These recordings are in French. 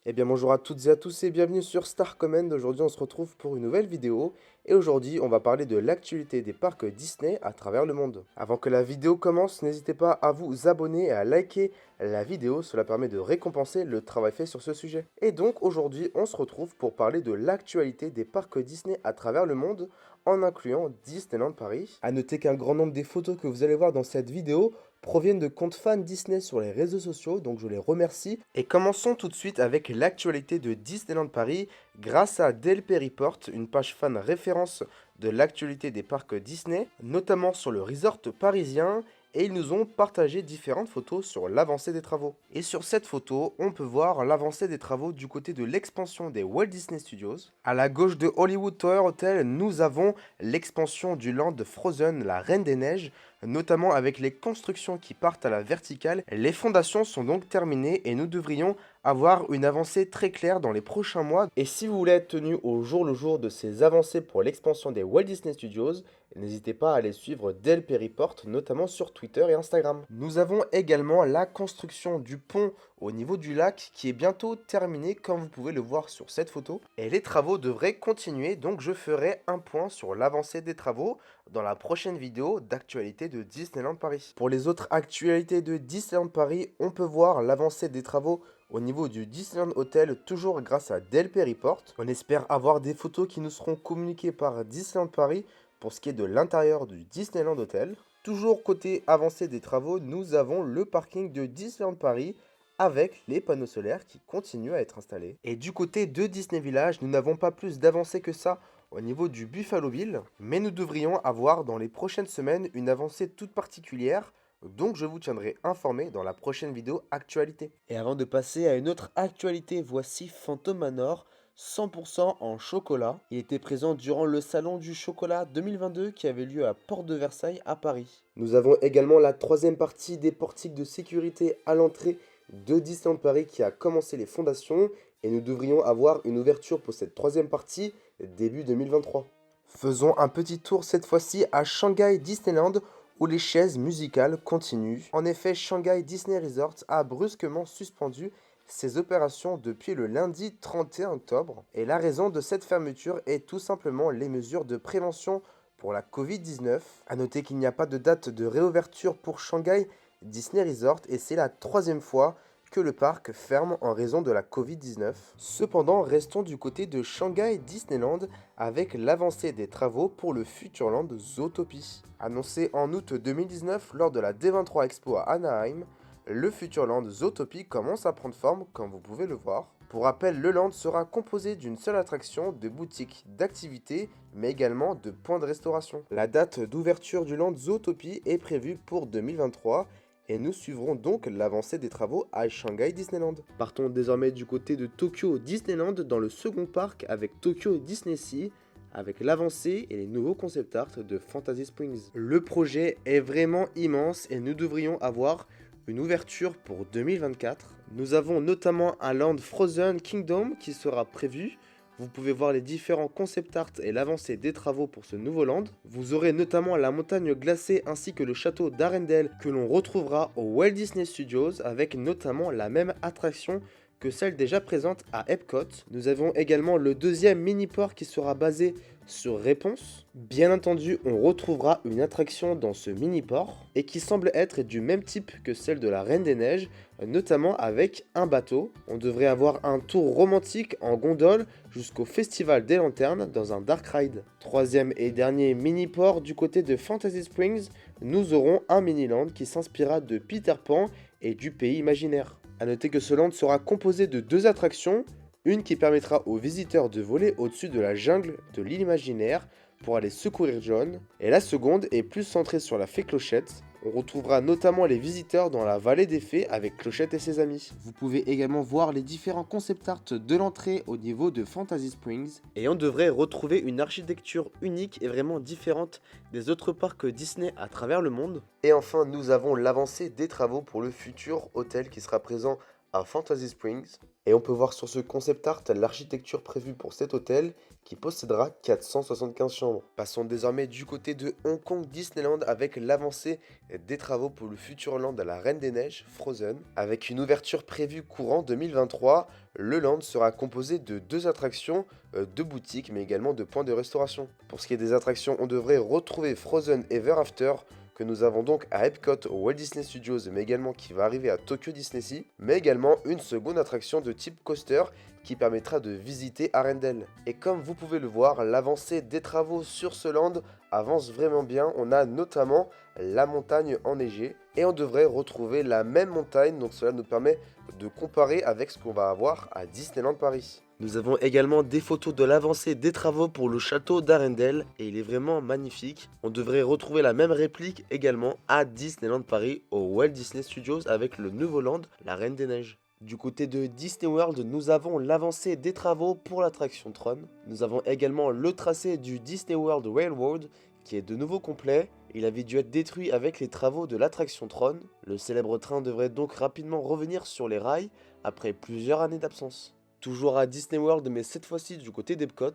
Eh bien bonjour à toutes et à tous et bienvenue sur Star Command. Aujourd'hui on se retrouve pour une nouvelle vidéo et aujourd'hui on va parler de l'actualité des parcs Disney à travers le monde. Avant que la vidéo commence, n'hésitez pas à vous abonner et à liker la vidéo, cela permet de récompenser le travail fait sur ce sujet. Et donc aujourd'hui on se retrouve pour parler de l'actualité des parcs Disney à travers le monde en incluant Disneyland Paris. A noter qu'un grand nombre des photos que vous allez voir dans cette vidéo proviennent de comptes fans Disney sur les réseaux sociaux, donc je les remercie. Et commençons tout de suite avec l'actualité de Disneyland Paris grâce à Delpy Report, une page fan référence de l'actualité des parcs Disney, notamment sur le resort parisien, et ils nous ont partagé différentes photos sur l'avancée des travaux. Et sur cette photo, on peut voir l'avancée des travaux du côté de l'expansion des Walt Disney Studios. À la gauche de Hollywood Tower Hotel, nous avons l'expansion du land Frozen, la Reine des Neiges, notamment avec les constructions qui partent à la verticale. Les fondations sont donc terminées et nous devrions avoir une avancée très claire dans les prochains mois. Et si vous voulez être tenu au jour le jour de ces avancées pour l'expansion des Walt Disney Studios, n'hésitez pas à aller suivre Delpy Report, notamment sur Twitter et Instagram. Nous avons également la construction du pont au niveau du lac qui est bientôt terminée comme vous pouvez le voir sur cette photo. Et les travaux devraient continuer, donc je ferai un point sur l'avancée des travaux dans la prochaine vidéo d'actualité de Disneyland Paris. Pour les autres actualités de Disneyland Paris, on peut voir l'avancée des travaux au niveau du Disneyland Hotel, toujours grâce à Delpy Report. On espère avoir des photos qui nous seront communiquées par Disneyland Paris pour ce qui est de l'intérieur du Disneyland Hotel. Toujours côté avancée des travaux, nous avons le parking de Disneyland Paris avec les panneaux solaires qui continuent à être installés. Et du côté de Disney Village, nous n'avons pas plus d'avancée que ça au niveau du Buffalo Bill, mais nous devrions avoir dans les prochaines semaines une avancée toute particulière, donc je vous tiendrai informé dans la prochaine vidéo actualité. Et avant de passer à une autre actualité, voici Phantom Manor, 100% en chocolat. Il était présent durant le salon du chocolat 2022 qui avait lieu à Porte de Versailles à Paris. Nous avons également la troisième partie des portiques de sécurité à l'entrée de Disneyland Paris qui a commencé les fondations et nous devrions avoir une ouverture pour cette troisième partie début 2023. Faisons un petit tour cette fois-ci à Shanghai Disneyland où les chaises musicales continuent. En effet, Shanghai Disney Resort a brusquement suspendu ses opérations depuis le lundi 31 octobre. Et la raison de cette fermeture est tout simplement les mesures de prévention pour la Covid-19. A noter qu'il n'y a pas de date de réouverture pour Shanghai Disney Resort et c'est la troisième fois que le parc ferme en raison de la Covid-19. Cependant, restons du côté de Shanghai Disneyland avec l'avancée des travaux pour le Futureland Zootopie. Annoncé en août 2019 lors de la D23 Expo à Anaheim, le Futureland Zootopie commence à prendre forme comme vous pouvez le voir. Pour rappel, le land sera composé d'une seule attraction, de boutiques, d'activités, mais également de points de restauration. La date d'ouverture du land Zootopie est prévue pour 2023 et nous suivrons donc l'avancée des travaux à Shanghai Disneyland. Partons désormais du côté de Tokyo Disneyland dans le second parc avec Tokyo Disney Sea, avec l'avancée et les nouveaux concept art de Fantasy Springs. Le projet est vraiment immense et nous devrions avoir une ouverture pour 2024. Nous avons notamment un land Frozen Kingdom qui sera prévu. Vous pouvez voir les différents concept art et l'avancée des travaux pour ce nouveau land. Vous aurez notamment la montagne glacée ainsi que le château d'Arendelle que l'on retrouvera au Walt Disney Studios avec notamment la même attraction que celle déjà présente à Epcot. Nous avons également le deuxième mini-port qui sera basé sur Réponse. Bien entendu, on retrouvera une attraction dans ce mini-port et qui semble être du même type que celle de la Reine des Neiges, notamment avec un bateau. On devrait avoir un tour romantique en gondole jusqu'au Festival des Lanternes dans un dark ride. Troisième et dernier mini-port du côté de Fantasy Springs, nous aurons un mini-land qui s'inspirera de Peter Pan et du pays imaginaire. A noter que ce land sera composé de deux attractions, une qui permettra aux visiteurs de voler au-dessus de la jungle de l'île imaginaire pour aller secourir John, et la seconde est plus centrée sur la fée Clochette. On retrouvera notamment les visiteurs dans la vallée des fées avec Clochette et ses amis. Vous pouvez également voir les différents concept art de l'entrée au niveau de Fantasy Springs. Et on devrait retrouver une architecture unique et vraiment différente des autres parcs Disney à travers le monde. Et enfin, nous avons l'avancée des travaux pour le futur hôtel qui sera présent à Fantasy Springs. Et on peut voir sur ce concept art l'architecture prévue pour cet hôtel qui possédera 475 chambres. Passons désormais du côté de Hong Kong Disneyland avec l'avancée des travaux pour le futur land à la Reine des Neiges, Frozen. Avec une ouverture prévue courant 2023, le land sera composé de 2 attractions, 2 boutiques, mais également de points de restauration. Pour ce qui est des attractions, on devrait retrouver Frozen Ever After, que nous avons donc à Epcot au Walt Disney Studios, mais également qui va arriver à Tokyo Disney Sea, mais également une seconde attraction de type coaster qui permettra de visiter Arendelle. Et comme vous pouvez le voir, l'avancée des travaux sur ce land avance vraiment bien. On a notamment la montagne enneigée et on devrait retrouver la même montagne, donc cela nous permet de comparer avec ce qu'on va avoir à Disneyland Paris. Nous avons également des photos de l'avancée des travaux pour le château d'Arendelle et il est vraiment magnifique. On devrait retrouver la même réplique également à Disneyland Paris au Walt Disney Studios avec le nouveau land, la Reine des Neiges. Du côté de Disney World, nous avons l'avancée des travaux pour l'attraction Tron. Nous avons également le tracé du Disney World Railroad qui est de nouveau complet. Il avait dû être détruit avec les travaux de l'attraction Tron. Le célèbre train devrait donc rapidement revenir sur les rails après plusieurs années d'absence. Toujours à Disney World, mais cette fois-ci du côté d'Epcot,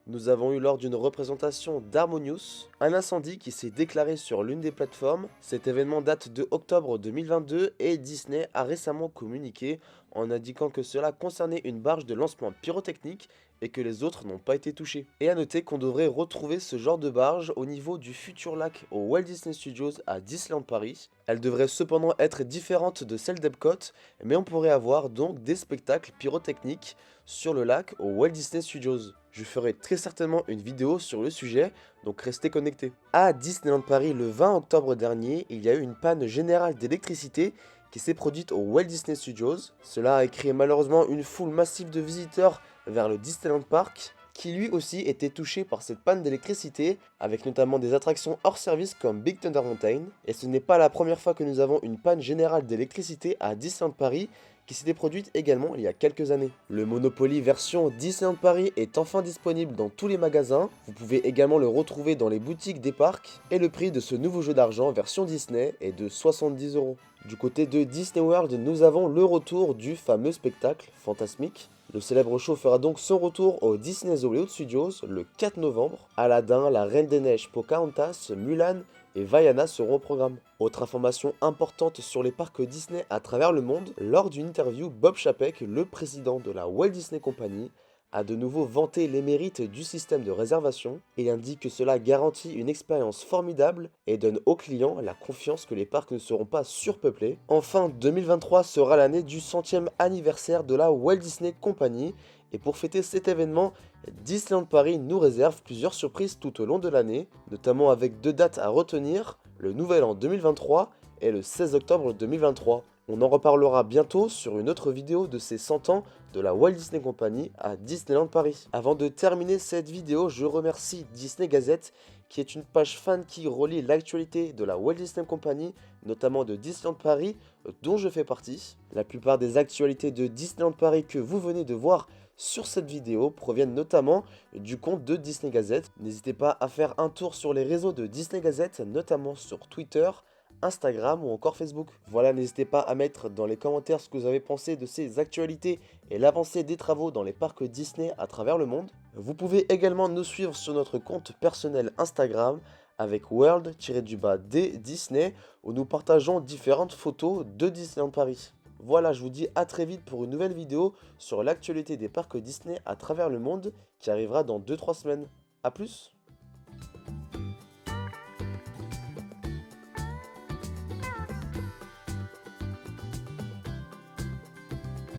nous avons eu lors d'une représentation d'Harmonious un incendie qui s'est déclaré sur l'une des plateformes. Cet événement date de octobre 2022 et Disney a récemment communiqué en indiquant que cela concernait une barge de lancement pyrotechnique et que les autres n'ont pas été touchés. Et à noter qu'on devrait retrouver ce genre de barge au niveau du futur lac au Walt Disney Studios à Disneyland Paris. Elle devrait cependant être différente de celle d'Epcot, mais on pourrait avoir donc des spectacles pyrotechniques sur le lac au Walt Disney Studios. Je ferai très certainement une vidéo sur le sujet, donc restez connectés. À Disneyland Paris le 20 octobre dernier, il y a eu une panne générale d'électricité qui s'est produite au Walt Disney Studios. Cela a créé malheureusement une foule massive de visiteurs vers le Disneyland Park, qui lui aussi était touché par cette panne d'électricité, avec notamment des attractions hors service comme Big Thunder Mountain. Et ce n'est pas la première fois que nous avons une panne générale d'électricité à Disneyland Paris, qui s'était produite également il y a quelques années. Le Monopoly version Disneyland Paris est enfin disponible dans tous les magasins. Vous pouvez également le retrouver dans les boutiques des parcs. Et le prix de ce nouveau jeu d'argent version Disney est de 70 €. Du côté de Disney World, nous avons le retour du fameux spectacle fantasmique. Le célèbre show fera donc son retour au Disney's Hollywood Studios le 4 novembre. Aladdin, la Reine des Neiges, Pocahontas, Mulan et Vaiana seront au programme. Autre information importante sur les parcs Disney à travers le monde, lors d'une interview, Bob Chapek, le président de la Walt Disney Company, a de nouveau vanté les mérites du système de réservation. Il indique que cela garantit une expérience formidable et donne aux clients la confiance que les parcs ne seront pas surpeuplés. Enfin, 2023 sera l'année du 100e anniversaire de la Walt Disney Company. Et pour fêter cet événement, Disneyland Paris nous réserve plusieurs surprises tout au long de l'année, notamment avec 2 dates à retenir, le Nouvel An 2023 et le 16 octobre 2023. On en reparlera bientôt sur une autre vidéo de ces 100 ans de la Walt Disney Company à Disneyland Paris. Avant de terminer cette vidéo, je remercie Disney Gazette, qui est une page fan qui relie l'actualité de la Walt Disney Company, notamment de Disneyland Paris, dont je fais partie. La plupart des actualités de Disneyland Paris que vous venez de voir sur cette vidéo proviennent notamment du compte de Disney Gazette. N'hésitez pas à faire un tour sur les réseaux de Disney Gazette, notamment sur Twitter, Instagram ou encore Facebook. Voilà, n'hésitez pas à mettre dans les commentaires ce que vous avez pensé de ces actualités et l'avancée des travaux dans les parcs Disney à travers le monde. Vous pouvez également nous suivre sur notre compte personnel Instagram avec World-D Disney où nous partageons différentes photos de Disneyland Paris. Voilà, je vous dis à très vite pour une nouvelle vidéo sur l'actualité des parcs Disney à travers le monde qui arrivera dans 2-3 semaines. A plus!